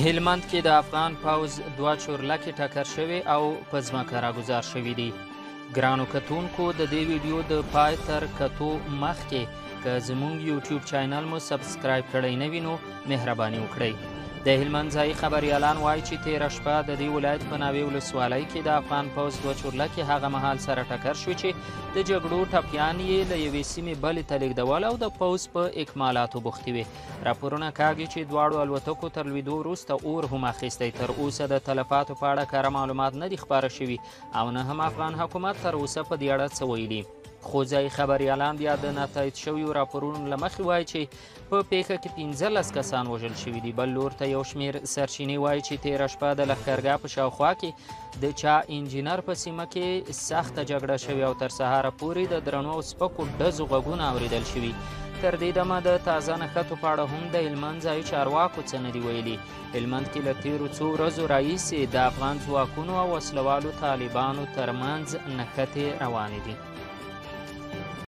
هلمند کې د افغان پوځ دوه چورلکې ټکر شوي او په ځمکه راګوزار شوي دي. ګرانو کتونکو د دې ویډیو د پای تر کتو مخکې که زموږ یوټیوب چینل مو سبسکرایب کړی نه وي نو مهرباني وکړئ. د هلمند ځایي خبریالان وایي چې تېره شپه د دې ولایت په ناوې ولسوالۍ کې د افغان پوځ دوه چورلکې هغه مهال سره ټکر شوي چې د جګړو ټپیان یې له یوې سیمې بلې ته لیږدول او د پوځ په اکمالاتو بوختې وې. راپورونه کاږي چې دواړو الوتکو تر لوېدو وروسته اور هم اخیستی. تر اوسه د تلفاتو په اړه کره معلومات نه دي خپاره شوي او نه هم افغان حکومت تر اوسه په دې اړه څه ویلي. خو ځایي خبریالان بیا د ناتایید شویو راپورونو له مخې وایي چې په پیښه کې 15 کسان وژل شوي دي. بل لور ته یو شمېر سرچینې وایي چې تېره شپه د لښکرګاه په شاوخوا کې د چا انجینر په سیمه کې سخته جګړه شوې او تر سهاره پورې د درنو او سپکو ډزو غږونه اورېدل شوي. تر دې دمه د تازه نښتو په اړه هم د هلمند ځایي چارواکو څه نه دي ویلي. هلمند کې له تېرو څو ورځو راهیسې د افغان ځواکونو او وسلوالو طالبانو ترمنځ نښتې روانې دي.